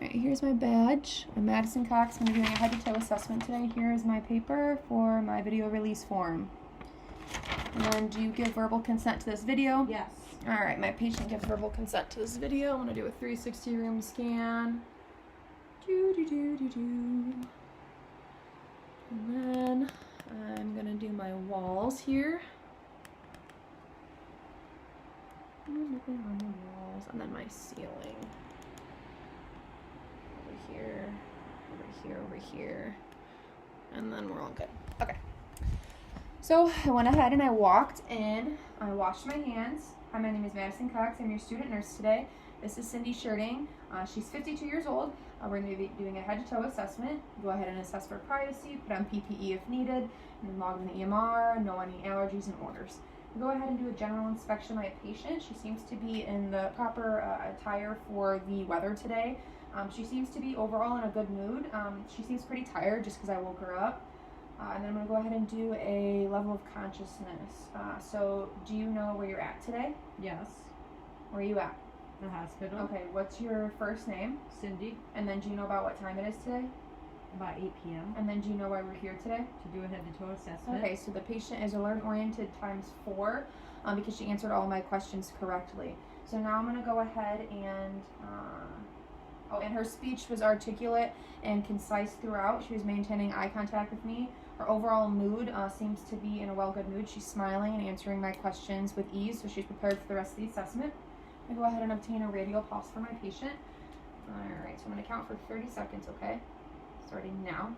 Alright, here's my badge. I'm Madison Cox. I'm doing a head-to-toe assessment today. Here is my paper for my video release form. And then, do you give verbal consent to this video? Yes. Alright, my patient gives verbal consent to this video. I'm going to do a 360 room scan. And then I'm going to do my walls here. Nothing on the walls. And then my ceiling. Over here, and then we're all good. Okay. So I went ahead and I walked in. I washed my hands. Hi, my name is Madison Cox. I'm your student nurse today. This is Cindy Shirting. She's 52 years old. We're going to be doing a head-to-toe assessment. Go ahead and assess for privacy, put on PPE if needed, and then log in the EMR, know any allergies and orders. Go ahead and do a general inspection of my patient. She seems to be in the proper attire for the weather today. She seems to be overall in a good mood. She seems pretty tired just because I woke her up. And then I'm going to go ahead and do a level of consciousness. So do you know where you're at today? Yes. Where are you at? The hospital. Okay, what's your first name? Cindy. And then do you know about what time it is today? About 8 p.m. And then do you know why we're here today? To do a head-to-toe assessment. Okay, so the patient is alert-oriented times 4 because she answered all my questions correctly. So now I'm going to go ahead and... and her speech was articulate and concise throughout. She was maintaining eye contact with me. Her overall mood seems to be in a well-good mood. She's smiling and answering my questions with ease, so she's prepared for the rest of the assessment. I'm going to go ahead and obtain a radial pulse for my patient. Alright, so I'm going to count for 30 seconds, okay? Starting now.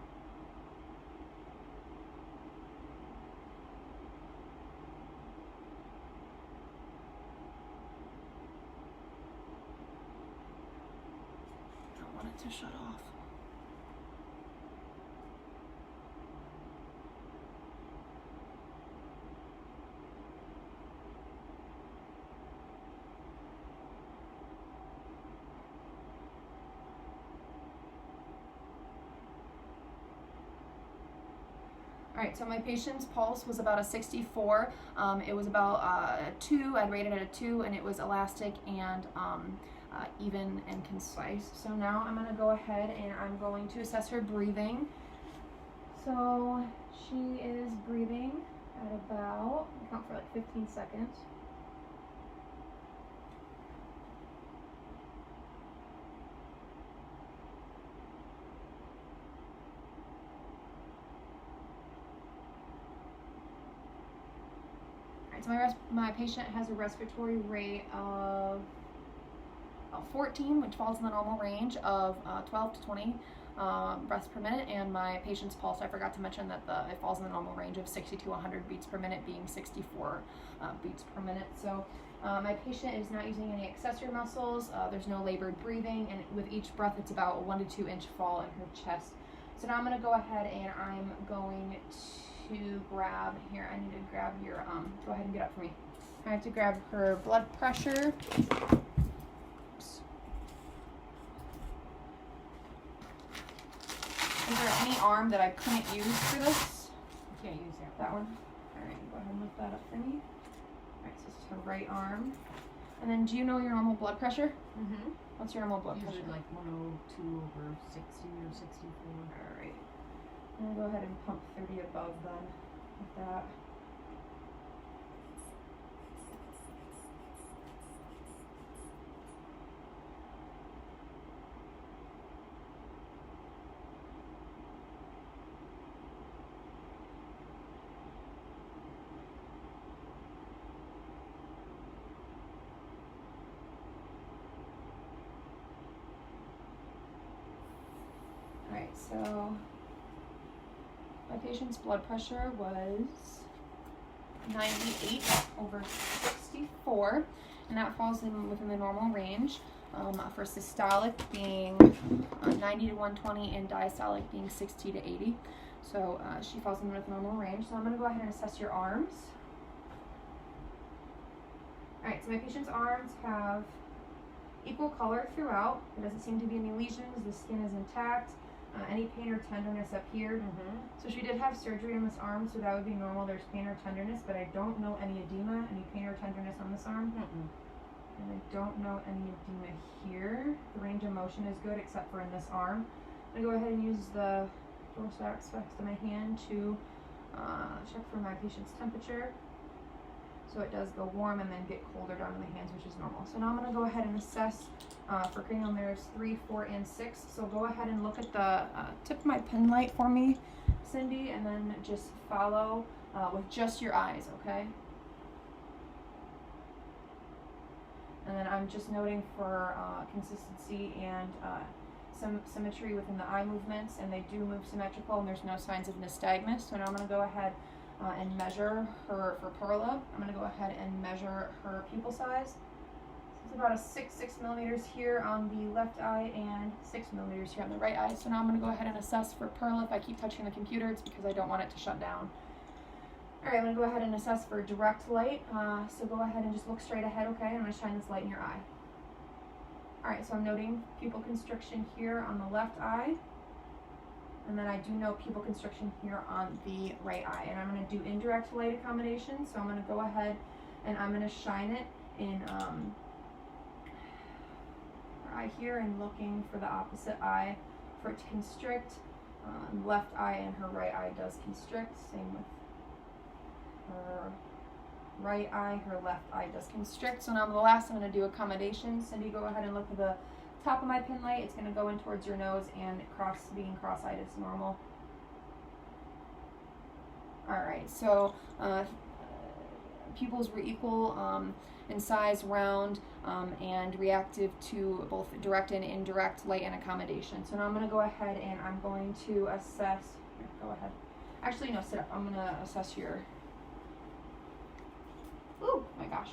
I want it to shut off. Alright, so my patient's pulse was about a 64. It was about a 2. I'd rate it at a 2, and it was elastic and even and concise. So now I'm going to go ahead and I'm going to assess her breathing. So she is breathing at about, count for like 15 seconds. So my patient has a respiratory rate of 14, which falls in the normal range of 12 to 20 breaths per minute, and my patient's pulse, I forgot to mention that it falls in the normal range of 60 to 100 beats per minute, being 64 beats per minute. So my patient is not using any accessory muscles. There's no labored breathing, and with each breath, it's about a 1 to 2 inch fall in her chest. So now I'm going to go ahead and I'm going to grab here. I need to grab your go ahead and get up for me. I have to grab her blood pressure. Oops. Is there any arm that I couldn't use for this? You can't use that. That one? Alright, go ahead and lift that up for me. Alright, so this is her right arm. And then do you know your normal blood pressure? Mm-hmm. What's your normal blood Usually pressure? like 102 over 60 or 64. Alright. I'm going to go ahead and pump 30 above then with that. Alright, so my patient's blood pressure was 98 over 64, and that falls within the normal range. For systolic being 90 to 120 and diastolic being 60 to 80. So she falls in with normal range. So I'm going to go ahead and assess your arms. Alright, so my patient's arms have equal color throughout. There doesn't seem to be any lesions. The skin is intact. Any pain or tenderness up here. Mm-hmm. So she did have surgery on this arm, so that would be normal. There's pain or tenderness, but I don't know any edema, any pain or tenderness on this arm. Mm-mm. And I don't know any edema here. The range of motion is good except for in this arm. I'm going to go ahead and use the Dorsax next to my hand to check for my patient's temperature. So it does go warm and then get colder down in the hands, which is normal. So now I'm going to go ahead and assess for cranial nerves 3, 4, and 6. So go ahead and look at the tip of my pen light for me, Cindy, and then just follow with just your eyes, okay? And then I'm just noting for consistency and some symmetry within the eye movements, and they do move symmetrical, and there's no signs of nystagmus. So now I'm going to go ahead and measure her for Perla. I'm going to go ahead and measure her pupil size. So it's about a 6 millimeters here on the left eye and 6 millimeters here on the right eye. So now I'm going to go ahead and assess for Perla. If I keep touching the computer, it's because I don't want it to shut down. Alright, I'm going to go ahead and assess for direct light. So go ahead and just look straight ahead, okay? I'm going to shine this light in your eye. Alright, so I'm noting pupil constriction here on the left eye. And then I do note pupil constriction here on the right eye. And I'm going to do indirect light accommodation. So I'm going to go ahead and I'm going to shine it in her eye here and looking for the opposite eye for it to constrict. Left eye and her right eye does constrict. Same with her right eye, her left eye does constrict. So now the last I'm going to do accommodation. Cindy, go ahead and look at the top of my pin light. It's going to go in towards your nose and being cross-eyed is normal. Alright, so pupils were equal in size, round, and reactive to both direct and indirect light and accommodation. So now I'm going to go ahead and I'm going to assess, here, go ahead. Actually, no, sit up. I'm going to assess your, oh my gosh,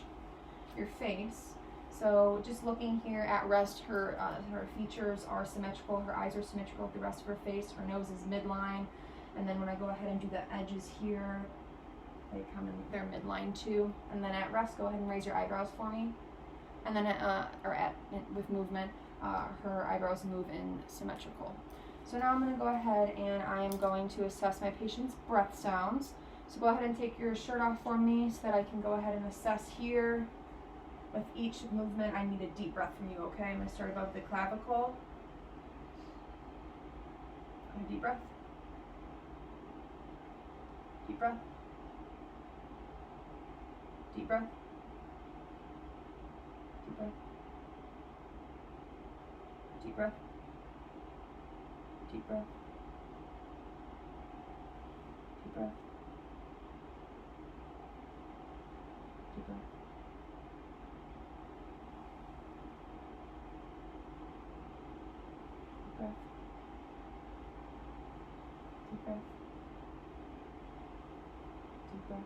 your face. So just looking here at rest, her features are symmetrical, her eyes are symmetrical with the rest of her face, her nose is midline, and then when I go ahead and do the edges here, they come in, they're midline too. And then at rest, go ahead and raise your eyebrows for me. And then with movement, her eyebrows move in symmetrical. So now I'm going to go ahead and I am going to assess my patient's breath sounds. So go ahead and take your shirt off for me so that I can go ahead and assess here. With each movement, I need a deep breath from you, okay? I'm going to start above the clavicle. A deep breath. Deep breath. Deep breath. Deep breath. Deep breath. Deep breath. Deep breath. Deep breath. Breath. Deep breath. Deep breath.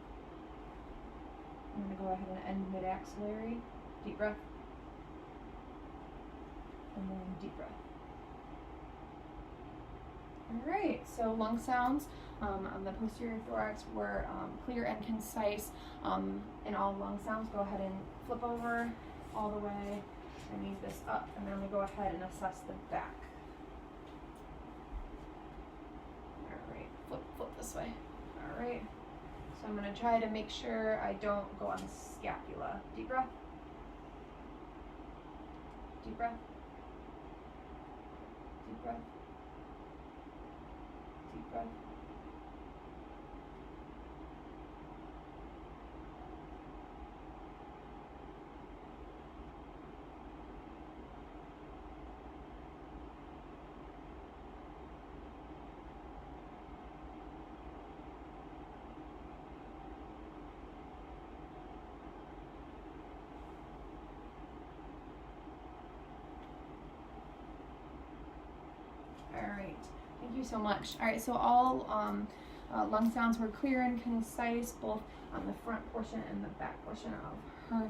I'm going to go ahead and end mid-axillary. Deep breath. And then deep breath. Alright, so lung sounds on the posterior thorax were clear and concise in all lung sounds. Go ahead and flip over all the way and move this up. And then we go ahead and assess the back. Flip this way. Alright. So I'm going to try to make sure I don't go on the scapula. Deep breath. Deep breath. Deep breath. Deep breath. Alright, thank you so much. Alright, so all lung sounds were clear and concise, both on the front portion and the back portion of her.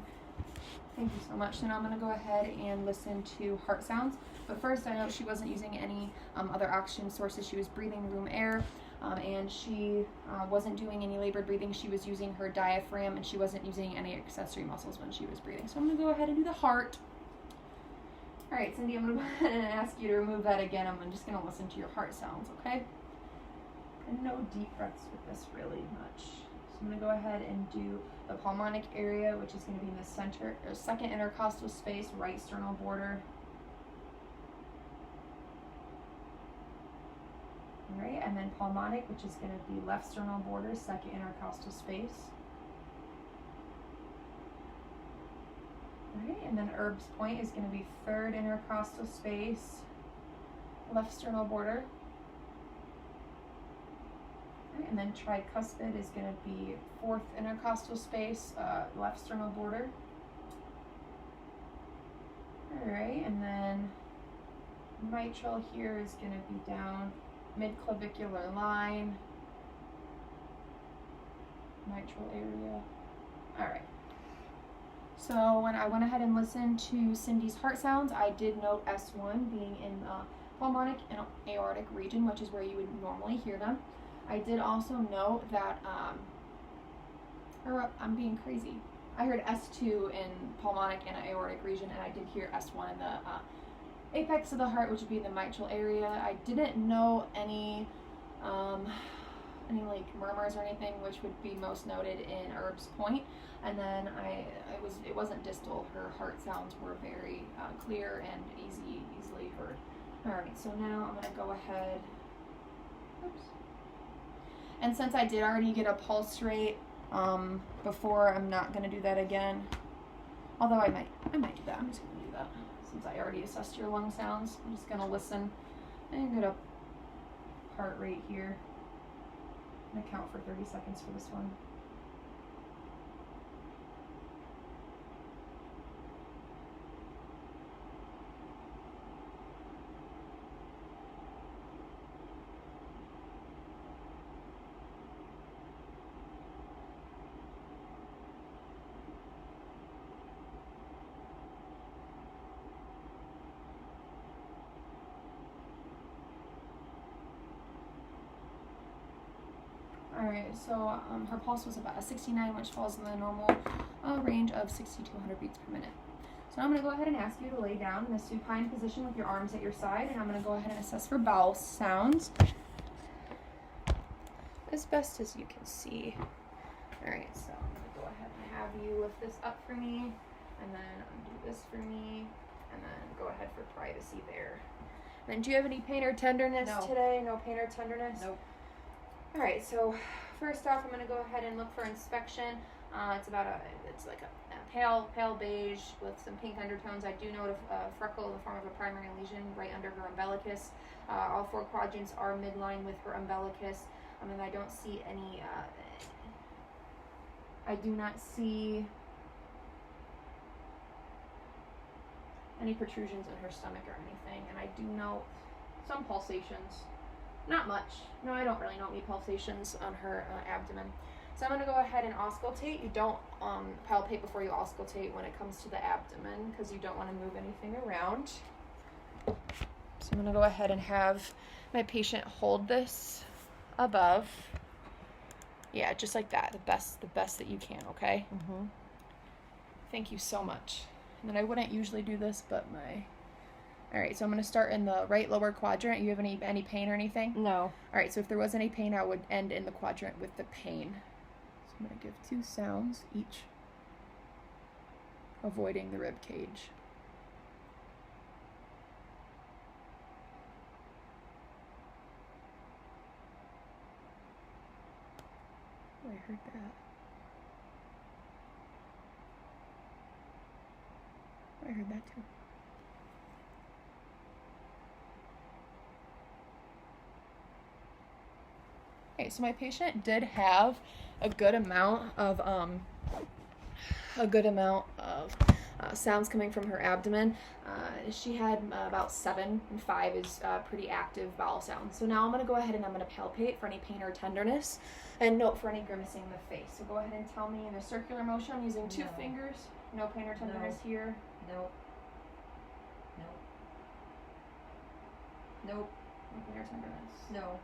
Thank you so much. So now I'm going to go ahead and listen to heart sounds. But first, I know she wasn't using any other oxygen sources. She was breathing room air, and she wasn't doing any labored breathing. She was using her diaphragm, and she wasn't using any accessory muscles when she was breathing. So I'm going to go ahead and do the heart. Alright, Cindy, I'm going to go ahead and ask you to remove that again. I'm just going to listen to your heart sounds, okay? And no deep breaths with this really much. So I'm going to go ahead and do the pulmonic area, which is going to be in the center, or second intercostal space, right sternal border. All right, and then pulmonic, which is going to be left sternal border, second intercostal space. All right, and then Erb's point is going to be third intercostal space, left sternal border. All right, and then tricuspid is going to be fourth intercostal space, left sternal border. All right, and then mitral here is going to be down mid-clavicular line, mitral area. All right. So when I went ahead and listened to Cindy's heart sounds, I did note S1 being in the pulmonic and aortic region, which is where you would normally hear them. I did also note that, I'm being crazy. I heard S2 in pulmonic and aortic region, and I did hear S1 in the apex of the heart, which would be the mitral area. I didn't know any like murmurs or anything, which would be most noted in Erb's point. And then it wasn't distal. Her heart sounds were very clear and easily heard. All right, so now I'm gonna go ahead. Oops. And since I did already get a pulse rate before, I'm not gonna do that again. Although I might do that. I'm just gonna do that since I already assessed your lung sounds. I'm just gonna listen and get a heart rate here. I'm gonna count for 30 seconds for this one. Alright, so her pulse was about a 69, which falls in the normal range of 60 to 100 beats per minute. So now I'm going to go ahead and ask you to lay down in a supine position with your arms at your side, and I'm going to go ahead and assess for bowel sounds as best as you can see. Alright, so I'm going to go ahead and have you lift this up for me, and then undo this for me, and then go ahead for privacy there. And do you have any pain or tenderness today? No pain or tenderness? Nope. All right, so first off, I'm going to go ahead and look for inspection. It's like a pale beige with some pink undertones. I do note a freckle in the form of a primary lesion right under her umbilicus. All four quadrants are midline with her umbilicus. And I don't see any, I do not see any protrusions in her stomach or anything. And I do note some pulsations. Not much. No, I don't really note any pulsations on her abdomen. So I'm going to go ahead and auscultate. You don't palpate before you auscultate when it comes to the abdomen because you don't want to move anything around. So I'm going to go ahead and have my patient hold this above. Yeah, just like that. The best that you can, okay? Mm-hmm. Thank you so much. And then I wouldn't usually do this, but all right, so I'm going to start in the right lower quadrant. You have any pain or anything? No. All right, so if there was any pain, I would end in the quadrant with the pain. So I'm going to give 2 sounds each, avoiding the rib cage. Oh, I heard that. I heard that too. Okay, so my patient did have a good amount of sounds coming from her abdomen. She had about 7, and 5 is pretty active bowel sounds. So now I'm going to go ahead and I'm going to palpate for any pain or tenderness and note for any grimacing in the face. So go ahead and tell me in a circular motion. I'm using 2 fingers. No pain or tenderness here. Nope. Nope. No pain or tenderness. No.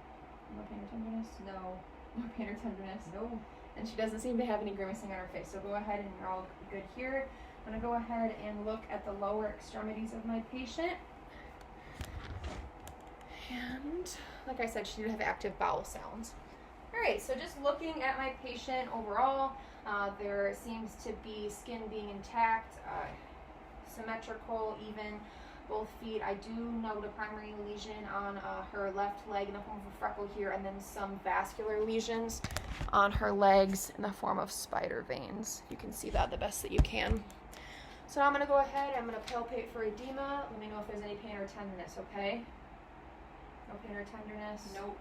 No pain or tenderness. No. No pain or tenderness. No. And she doesn't seem to have any grimacing on her face. So go ahead and you're all good here. I'm going to go ahead and look at the lower extremities of my patient. And like I said, she did have active bowel sounds. All All right, so just looking at my patient overall, there seems to be skin being intact, symmetrical, even, both feet. I do note a primary lesion on her left leg in the form of a freckle here, and then some vascular lesions on her legs in the form of spider veins. You can see that the best that you can. So now I'm going to go ahead, I'm going to palpate for edema. Let me know if there's any pain or tenderness, okay? No pain or tenderness? Nope.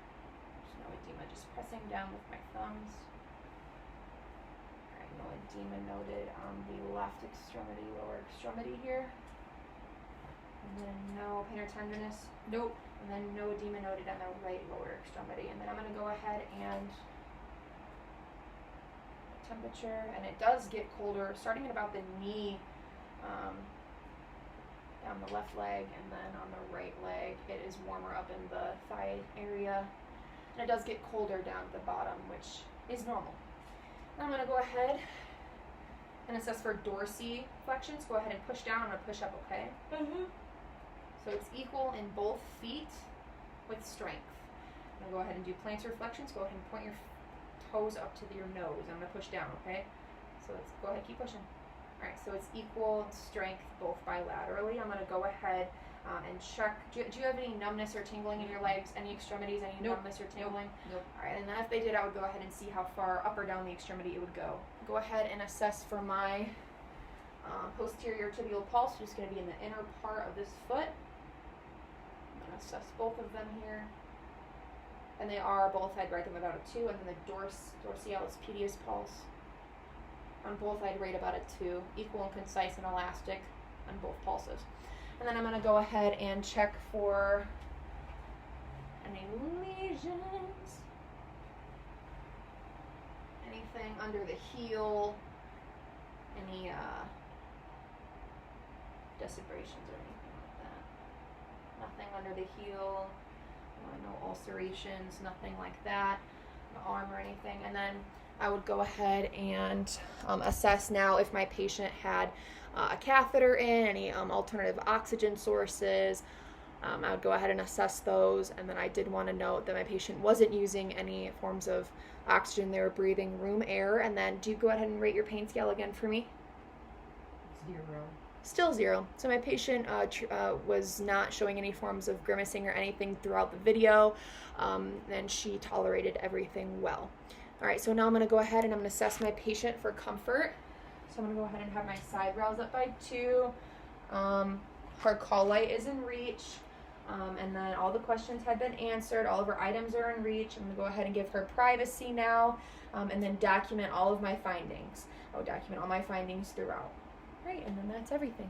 There's no edema, just pressing down with my thumbs. Alright, no edema noted on the left extremity, lower extremity here. And then no pain or tenderness? Nope. And then no edema noted on the right lower extremity. And then I'm going to go ahead and temperature, and it does get colder starting at about the knee, down the left leg, and then on the right leg it is warmer up in the thigh area, and it does get colder down at the bottom, which is normal. Now I'm going to go ahead and assess for dorsiflexions. Go ahead and push down. I'm going to push up, okay? So it's equal in both feet with strength. I'm going to go ahead and do plantar flexions. Go ahead and point your toes up to your nose. I'm going to push down, okay? So let's go ahead, keep pushing. Alright, so it's equal strength both bilaterally. I'm going to go ahead and check. Do you have any numbness or tingling in your legs? Any extremities? Any numbness or tingling? Nope. Alright, and then if they did, I would go ahead and see how far up or down the extremity it would go. Go ahead and assess for my posterior tibial pulse, which is going to be in the inner part of this foot. I'm going to assess both of them here. And they are both, I'd rate them about a 2, and then the dorsalis pediis pulse. On both, I'd rate about a 2, equal and concise and elastic on both pulses. And then I'm going to go ahead and check for any lesions, anything under the heel, any desecrations or anything like that. Nothing under the heel. No ulcerations, nothing like that, no arm or anything. And then I would go ahead and assess now if my patient had a catheter in, any alternative oxygen sources. I would go ahead and assess those. And then I did want to note that my patient wasn't using any forms of oxygen. They were breathing room air. And then do you go ahead and rate your pain scale again for me? 0. Still 0. So my patient was not showing any forms of grimacing or anything throughout the video, and she tolerated everything well. All right, so now I'm going to go ahead and I'm going to assess my patient for comfort. So I'm going to go ahead and have my side brows up by 2. Her call light is in reach, and then all the questions have been answered. All of her items are in reach. I'm going to go ahead and give her privacy now, and then document all of my findings. I will document all my findings throughout. Right, and then that's everything.